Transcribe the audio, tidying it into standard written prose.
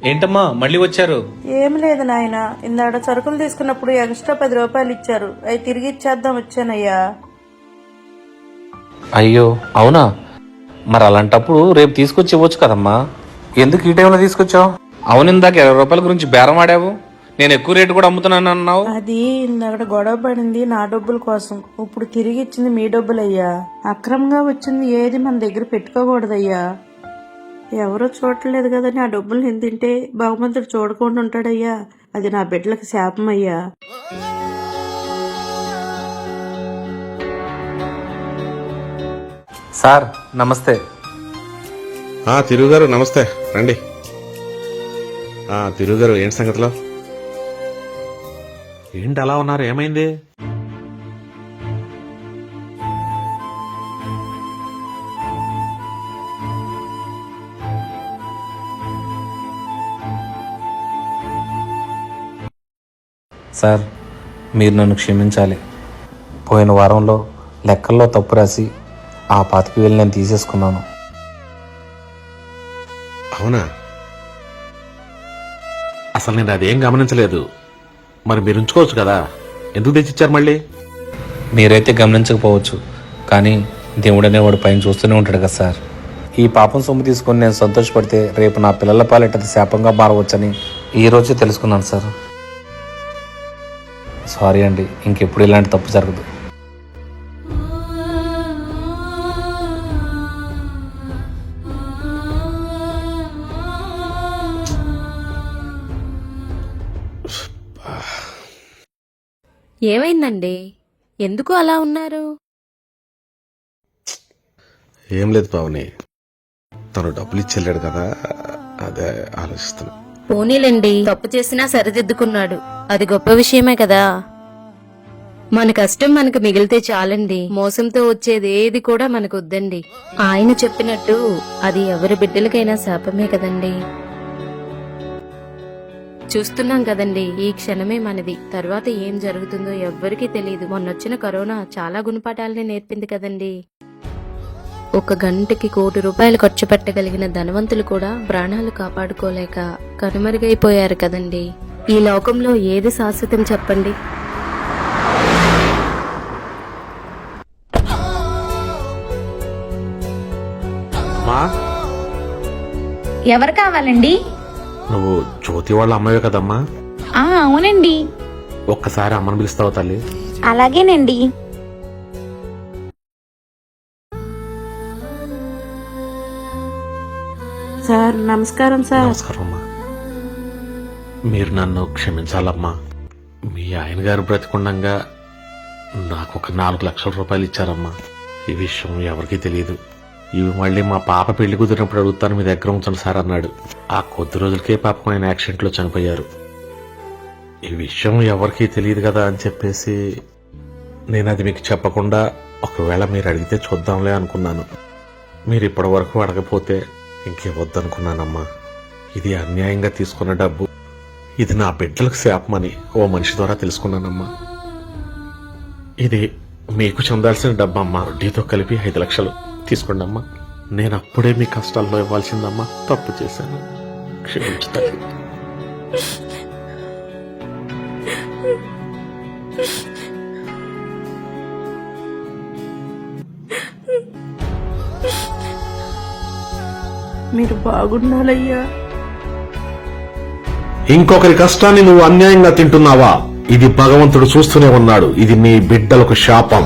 ఏంటమ్మా మళ్ళీ వచ్చారు? ఏం లేదు నాయన, ఇందాడ సరుకులు తీసుకున్నప్పుడు ఎక్స్ట్రా 10 రూపాయలు ఇచ్చారు, అవి తిరిగి ఇచ్చేద్దాం వచ్చానయ్యా. అయ్యో అవునా? మరి అలాంటప్పుడు రేపు తీసుకొచ్చి ఇవ్వచ్చు కదమ్మా. ఎందుకు ఈ టైంలో తీసుకొచ్చావు? అవును, ఇందాక 20 రూపాయల గురించి బేరం ఆడావు. నేను ఎక్కువ రేటు కూడా అమ్ముతున్నాను అన్నావు. అది ఇందాక గొడవ పడింది నా డబ్బుల కోసం, ఇప్పుడు తిరిగి ఇచ్చింది మీ డబ్బులయ్యా. అక్రమంగా వచ్చింది ఏది మన దగ్గర పెట్టుకోకూడదయ్యా. ఎవరో చూడలేదు కదని ఆ డబ్బులు నేను తింటే భగవంతుడు చూడకుండా ఉంటాడయ్యా. అది నా బిడ్డలకు శాపం అయ్యా. సార్ నమస్తే. తిరుగు గారు నమస్తే, రండి. తిరుగు గారు ఏంటి సంగతిలో? ఏంటి అలా ఉన్నారు, ఏమైంది? సార్ మీరు నన్ను క్షమించాలి. పోయిన వారంలో లెక్కల్లో తప్పు రాసి ఆ 25,000 నేను తీసేసుకున్నాను. అవునా? అసలు నేను అదేం గమనించలేదు. మరి మీరు ఉంచుకోవచ్చు కదా, ఎందుకు తెచ్చిచ్చారు మళ్ళీ? మీరైతే గమనించకపోవచ్చు, కానీ దేవుడు అనేవాడు పైన చూస్తూనే ఉంటాడు కదా సార్. ఈ పాపం సొమ్ము తీసుకొని నేను సంతోషపడితే రేపు నా పిల్లల పాలిట శాపంగా మారవచ్చని ఈ రోజే తెలుసుకున్నాను సార్. సారీ అండి, ఇంకెప్పుడు ఇలాంటి తప్పు జరగదు. ఏమైందండి, ఎందుకు అలా ఉన్నారు? ఏం లేదు పావని, తను డబ్బులు ఇచ్చెళ్ళాడు కదా, అదే ఆలోచిస్తున్నా. పోనీలండి, తప్పు చేసినా సరిదిద్దుకున్నాడు, అది గొప్ప విషయమే కదా. మన కష్టం మనకు మిగిలితే చాలండి, మోసంతో వచ్చేది ఏది కూడా మనకు వద్దండి. ఆయన చెప్పినట్టు అది ఎవరి బిడ్డలకైనా శాపమే కదండి. చూస్తున్నాం కదండి, ఈ క్షణమే మనది, తర్వాత ఏం జరుగుతుందో ఎవ్వరికీ తెలియదు. మొన్నొచ్చిన కరోనా చాలా గుణపాఠాలని నేర్పింది కదండి. 1 గంటకి 1 కోటి రూపాయలు ఖర్చు పెట్టగలిగిన ధనవంతులు కూడా ప్రాణాలు కాపాడుకోలేక కనుమరుగైపోయారు కదండి. ఈ లోకంలో ఏది శాశ్వతం చెప్పండి? ఎవరు కావాలండి? నువ్వు జ్యోతి వాళ్ళ అమ్మాయి కదమ్మా? అవునండి. ఒక్కసారి అమ్మని పిలుస్తావు తల్లి? అలాగేనండి. సార్ నమస్కారం. సార్ నమస్కారం అమ్మా. మీరు నన్ను క్షమించాలమ్మా. మీ ఆయన గారు బ్రతికుండగా నాకు ఒక 4 లక్షల రూపాయలు ఇచ్చారమ్మా. ఈ విషయం ఎవరికీ తెలియదు. ఇవి మళ్ళీ మా పాప పెళ్లి కుదిరినప్పుడు అడుగుతాను, మీ దగ్గర ఉంచండి సార్ అన్నాడు. ఆ కొద్ది రోజులకే పాపం ఆయన యాక్సిడెంట్లో చనిపోయారు. ఈ విషయం ఎవరికీ తెలియదు కదా అని చెప్పేసి నేను అది మీకు చెప్పకుండా ఒకవేళ మీరు అడిగితే చూద్దాంలే అనుకున్నాను. మీరు ఇప్పటి వరకు అడగపోతే ఇంకేవద్దనుకున్నానమ్మా. ఇది అన్యాయంగా తీసుకున్న డబ్బు, ఇది నా బిడ్డలకు శాపమని ఓ మనిషి ద్వారా తెలుసుకున్నానమ్మా. ఇది మీకు చెందాల్సిన డబ్బమ్మా, వడ్డీతో కలిపి 5 లక్షలు తీసుకోండి అమ్మా. నేను అప్పుడే మీ కష్టాల్లో ఇవ్వాల్సిందమ్మా, తప్పు చేశాను, క్షమించుతాను. మీరు బాగుండాలయ్యా. ఇంకొకరి కష్టాన్ని నువ్వు అన్యాయంగా తింటున్నావా? ఇది భగవంతుడు చూస్తూనే ఉన్నాడు. ఇది నీ బిడ్డలకు శాపం.